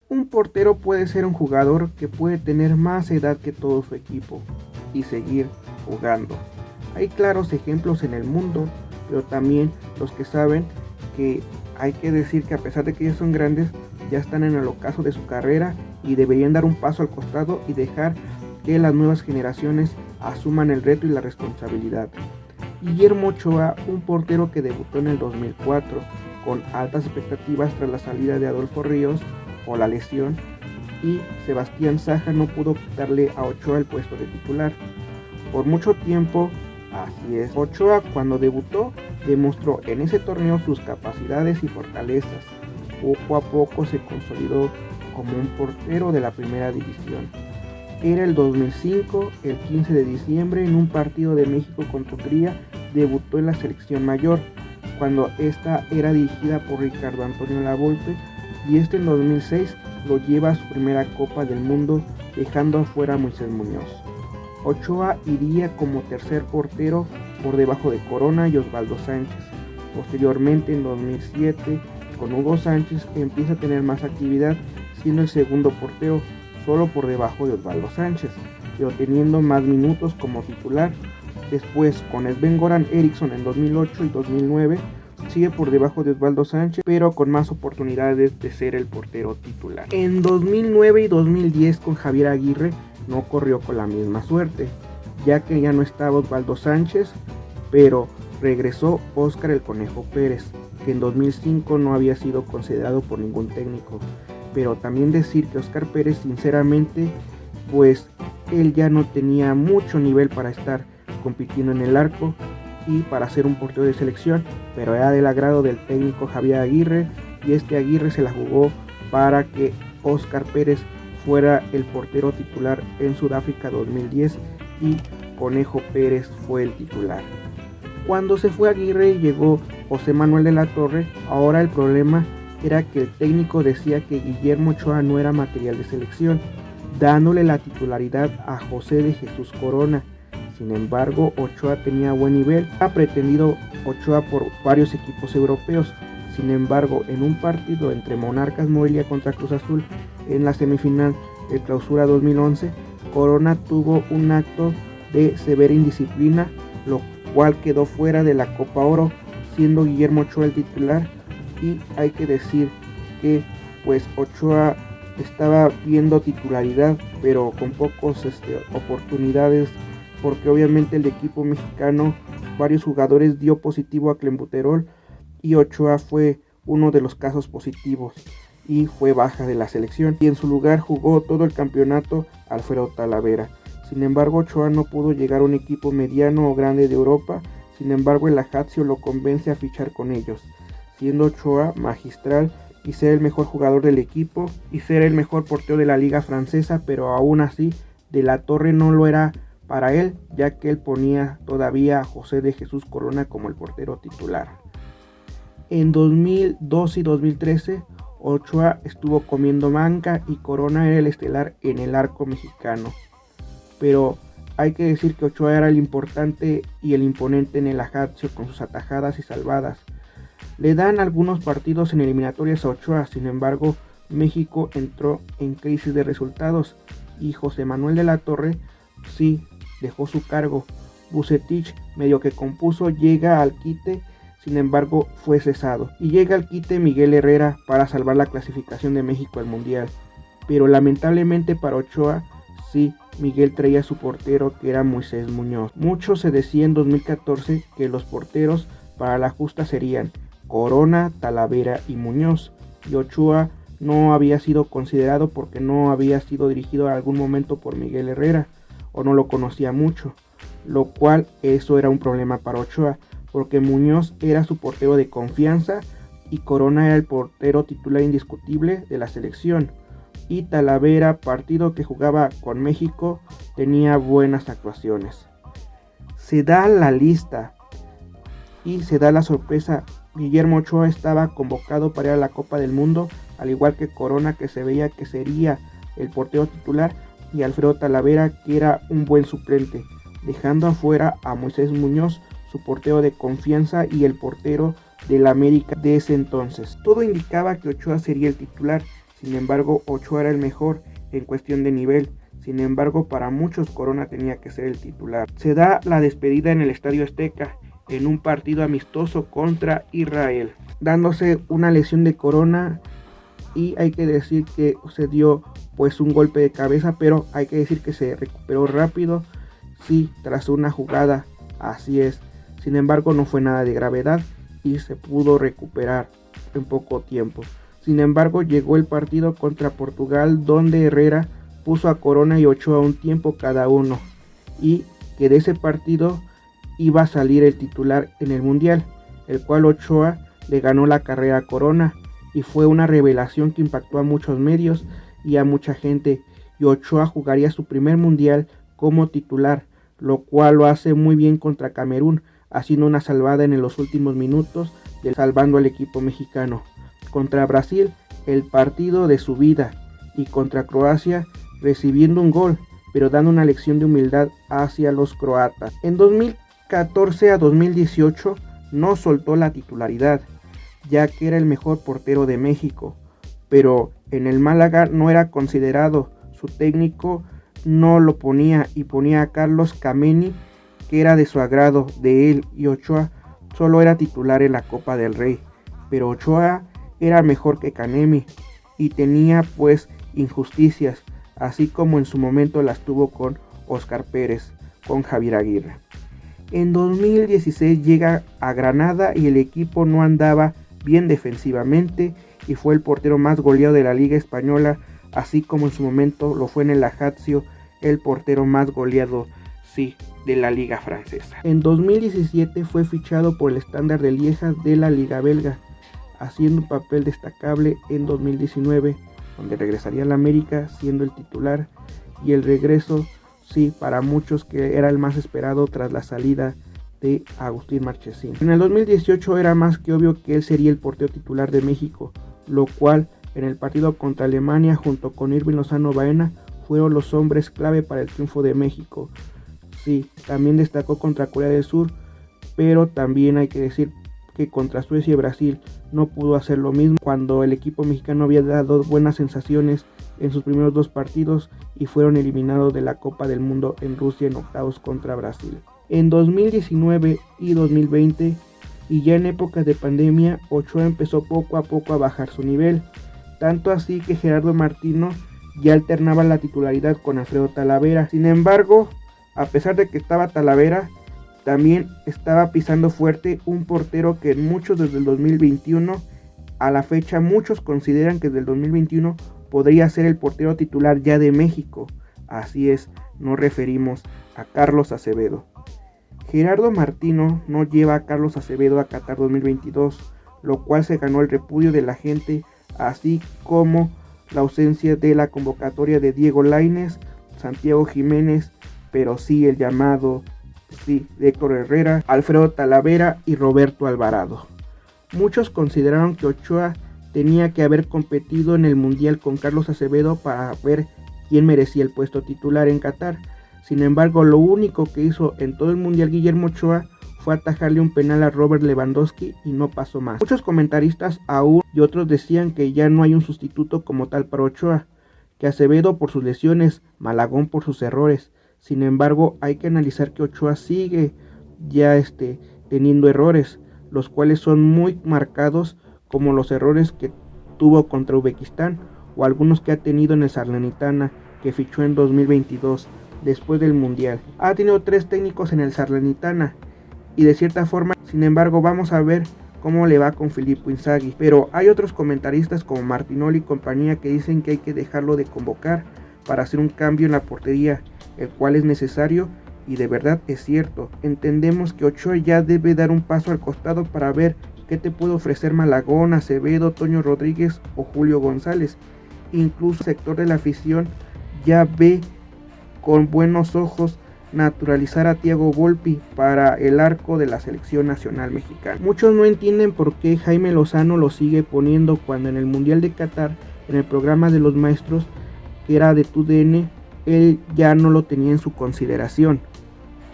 Un portero puede ser un jugador que puede tener más edad que todo su equipo y seguir jugando. Hay claros ejemplos en el mundo, pero también los que saben que hay que decir que a pesar de que ya son grandes, ya están en el ocaso de su carrera y deberían dar un paso al costado y dejar que las nuevas generaciones asuman el reto y la responsabilidad. Guillermo Ochoa, un portero que debutó en el 2004 con altas expectativas tras la salida de Adolfo Ríos o la lesión, y Sebastián Saja no pudo quitarle a Ochoa el puesto de titular. Por mucho tiempo, así es, Ochoa cuando debutó demostró en ese torneo sus capacidades y fortalezas. Poco a poco se consolidó como un portero de la primera división. Era el 2005, el 15 de diciembre, en un partido de México contra Hungría, debutó en la selección mayor, cuando esta era dirigida por Ricardo Antonio Lavolpe, y en 2006 lo lleva a su primera Copa del Mundo, dejando afuera a Moisés Muñoz. Ochoa iría como tercer portero por debajo de Corona y Osvaldo Sánchez. Posteriormente, en 2007, con Hugo Sánchez empieza a tener más actividad, siendo el segundo portero solo por debajo de Osvaldo Sánchez, pero teniendo más minutos como titular. Después, con Sven-Goran Eriksson en 2008 y 2009, sigue por debajo de Osvaldo Sánchez, pero con más oportunidades de ser el portero titular. En 2009 y 2010 con Javier Aguirre no corrió con la misma suerte, ya que ya no estaba Osvaldo Sánchez, pero regresó Óscar el Conejo Pérez, que en 2005 no había sido considerado por ningún técnico. Pero también decir que Óscar Pérez, sinceramente, pues él ya no tenía mucho nivel para estar compitiendo en el arco y para ser un portero de selección, pero era del agrado del técnico Javier Aguirre, y Aguirre se la jugó para que Óscar Pérez fuera el portero titular en Sudáfrica 2010 y Conejo Pérez fue el titular. Cuando se fue Aguirre y llegó José Manuel de la Torre, ahora el problema era que el técnico decía que Guillermo Ochoa no era material de selección, dándole la titularidad a José de Jesús Corona. Sin embargo, Ochoa tenía buen nivel, ha pretendido Ochoa por varios equipos europeos. Sin embargo, en un partido entre Monarcas Morelia contra Cruz Azul en la semifinal de Clausura 2011, Corona tuvo un acto de severa indisciplina, lo cual quedó fuera de la Copa Oro, siendo Guillermo Ochoa el titular. Y hay que decir que pues Ochoa estaba viendo titularidad, pero con pocas oportunidades, porque obviamente el equipo mexicano, varios jugadores dio positivo a clenbuterol y Ochoa fue uno de los casos positivos y fue baja de la selección, y en su lugar jugó todo el campeonato Alfredo Talavera. Sin embargo, Ochoa no pudo llegar a un equipo mediano o grande de Europa. Sin embargo, el Ajaccio lo convence a fichar con ellos, siendo Ochoa magistral y ser el mejor jugador del equipo y ser el mejor portero de la liga francesa, pero aún así de la Torre no lo era para él, ya que él ponía todavía a José de Jesús Corona como el portero titular. En 2012 y 2013 Ochoa estuvo comiendo banca y Corona era el estelar en el arco mexicano, pero hay que decir que Ochoa era el importante y el imponente en el Ajaccio con sus atajadas y salvadas. Le dan algunos partidos en eliminatorias a Ochoa, sin embargo, México entró en crisis de resultados y José Manuel de la Torre sí dejó su cargo. Vucetich, medio que compuso, llega al quite, sin embargo fue cesado. Y llega al quite Miguel Herrera para salvar la clasificación de México al Mundial. Pero lamentablemente para Ochoa, sí, Miguel traía a su portero, que era Moisés Muñoz. Mucho se decía en 2014 que los porteros para la justa serían Corona, Talavera y Muñoz, y Ochoa no había sido considerado porque no había sido dirigido en algún momento por Miguel Herrera o no lo conocía mucho, lo cual eso era un problema para Ochoa, porque Muñoz era su portero de confianza y Corona era el portero titular indiscutible de la selección, y Talavera, partido que jugaba con México, tenía buenas actuaciones. Se da la lista y se da la sorpresa. Guillermo Ochoa estaba convocado para ir a la Copa del Mundo, al igual que Corona, que se veía que sería el portero titular, y Alfredo Talavera, que era un buen suplente, dejando afuera a Moisés Muñoz, su portero de confianza y el portero del América de ese entonces. Todo indicaba que Ochoa sería el titular. Sin embargo, Ochoa era el mejor en cuestión de nivel. Sin embargo, para muchos Corona tenía que ser el titular. Se da la despedida en el Estadio Azteca en un partido amistoso contra Israel, dándose una lesión de Corona, y hay que decir que se dio pues un golpe de cabeza, pero hay que decir que se recuperó rápido, sí, tras una jugada, así es. Sin embargo, no fue nada de gravedad y se pudo recuperar en poco tiempo. Sin embargo, llegó el partido contra Portugal, donde Herrera puso a Corona y Ochoa un tiempo cada uno, y que de ese partido iba a salir el titular en el Mundial, el cual Ochoa le ganó la carrera a Corona, y fue una revelación que impactó a muchos medios y a mucha gente, y Ochoa jugaría su primer Mundial como titular, lo cual lo hace muy bien contra Camerún, haciendo una salvada en los últimos minutos, salvando al equipo mexicano. Contra Brasil, el partido de su vida, y contra Croacia, recibiendo un gol, pero dando una lección de humildad hacia los croatas. En 2014 a 2018 no soltó la titularidad, ya que era el mejor portero de México, pero en el Málaga no era considerado, su técnico no lo ponía y ponía a Carlos Kameni, que era de su agrado de él, y Ochoa solo era titular en la Copa del Rey, pero Ochoa era mejor que Kameni y tenía pues injusticias, así como en su momento las tuvo con Óscar Pérez, con Javier Aguirre. En 2016 llega a Granada y el equipo no andaba bien defensivamente y fue el portero más goleado de la Liga Española, así como en su momento lo fue en el Ajaccio el portero más goleado, sí, de la Liga Francesa. En 2017 fue fichado por el Standard de Lieja de la Liga Belga, haciendo un papel destacable en 2019, donde regresaría a la América siendo el titular, y el regreso, sí, para muchos que era el más esperado tras la salida de Agustín Marchesín. En el 2018 era más que obvio que él sería el portero titular de México, lo cual en el partido contra Alemania junto con Irving Lozano Baena fueron los hombres clave para el triunfo de México. Sí, también destacó contra Corea del Sur, pero también hay que decir que contra Suecia y Brasil no pudo hacer lo mismo, cuando el equipo mexicano había dado buenas sensaciones en sus primeros dos partidos y fueron eliminados de la Copa del Mundo en Rusia en octavos contra Brasil. En 2019 y 2020, y ya en épocas de pandemia, Ochoa empezó poco a poco a bajar su nivel, tanto así que Gerardo Martino ya alternaba la titularidad con Alfredo Talavera. Sin embargo, a pesar de que estaba Talavera, también estaba pisando fuerte un portero que muchos desde el 2021, a la fecha muchos consideran que desde el 2021 podría ser el portero titular ya de México. Así es, nos referimos a Carlos Acevedo. Gerardo Martino no lleva a Carlos Acevedo a Qatar 2022, lo cual se ganó el repudio de la gente, así como la ausencia de la convocatoria de Diego Lainez, Santiago Jiménez, pero sí el llamado de Héctor Herrera, Alfredo Talavera y Roberto Alvarado. Muchos consideraron que Ochoa tenía que haber competido en el Mundial con Carlos Acevedo para ver quién merecía el puesto titular en Qatar. Sin embargo, lo único que hizo en todo el Mundial Guillermo Ochoa fue atajarle un penal a Robert Lewandowski y no pasó más. Muchos comentaristas aún y otros decían que ya no hay un sustituto como tal para Ochoa, que Acevedo por sus lesiones, Malagón por sus errores. Sin embargo, hay que analizar que Ochoa sigue ya teniendo errores, los cuales son muy marcados, como los errores que tuvo contra Uzbekistán o algunos que ha tenido en el Salernitana, que fichó en 2022 después del Mundial. Ha tenido 3 técnicos en el Salernitana y de cierta forma, sin embargo, vamos a ver cómo le va con Filippo Inzaghi. Pero hay otros comentaristas como Martinoli y compañía que dicen que hay que dejarlo de convocar para hacer un cambio en la portería, el cual es necesario y de verdad es cierto. Entendemos que Ochoa ya debe dar un paso al costado para ver qué te puede ofrecer Malagón, Acevedo, Toño Rodríguez o Julio González. Incluso el sector de la afición ya ve con buenos ojos naturalizar a Thiago Volpi para el arco de la selección nacional mexicana. Muchos no entienden por qué Jaime Lozano lo sigue poniendo cuando en el Mundial de Qatar, en el programa de los maestros, que era de TUDN, él ya no lo tenía en su consideración.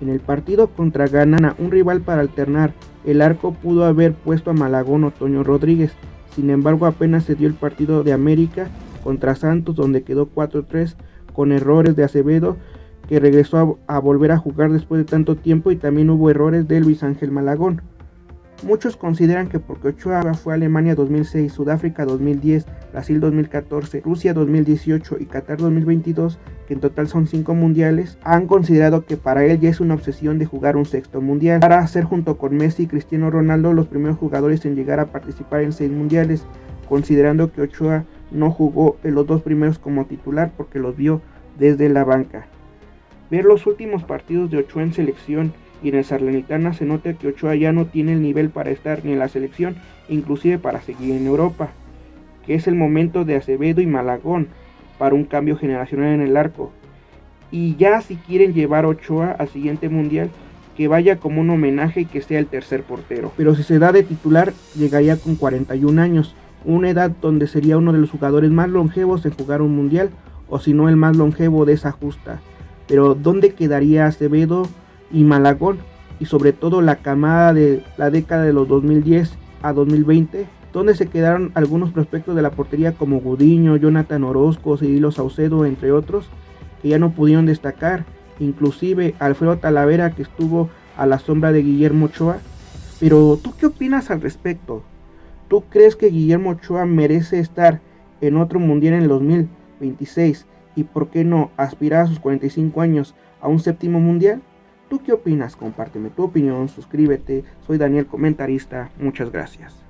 En el partido contra Ghana, un rival para alternar el arco, pudo haber puesto a Malagón o Toño Rodríguez. Sin embargo, apenas se dio el partido de América contra Santos, donde quedó 4-3 con errores de Acevedo, que regresó a volver a jugar después de tanto tiempo, y también hubo errores de Luis Ángel Malagón. Muchos consideran que porque Ochoa fue a Alemania 2006, Sudáfrica 2010, Brasil 2014, Rusia 2018 y Qatar 2022, que en total son 5 mundiales, han considerado que para él ya es una obsesión de jugar un sexto mundial, para ser junto con Messi y Cristiano Ronaldo los primeros jugadores en llegar a participar en 6 mundiales, considerando que Ochoa no jugó en los 2 primeros como titular porque los vio desde la banca. Ver los últimos partidos de Ochoa en selección y en el Salernitana se nota que Ochoa ya no tiene el nivel para estar ni en la selección, inclusive para seguir en Europa, que es el momento de Acevedo y Malagón para un cambio generacional en el arco. Y ya si quieren llevar a Ochoa al siguiente mundial, que vaya como un homenaje y que sea el tercer portero. Pero si se da de titular, llegaría con 41 años, una edad donde sería uno de los jugadores más longevos en jugar un mundial, o si no el más longevo de esa justa. Pero ¿dónde quedaría Acevedo y Malagón? Y sobre todo la camada de la década de los 2010 a 2020, donde se quedaron algunos prospectos de la portería como Gudiño, Jonathan Orozco, Cirilo Saucedo, entre otros, que ya no pudieron destacar, inclusive Alfredo Talavera, que estuvo a la sombra de Guillermo Ochoa. Pero ¿tú qué opinas al respecto? ¿Tú crees que Guillermo Ochoa merece estar en otro mundial en el 2026 y por qué no aspirar a sus 45 años a un séptimo mundial? ¿Tú qué opinas? Compárteme tu opinión, suscríbete. Soy Daniel, comentarista. Muchas gracias.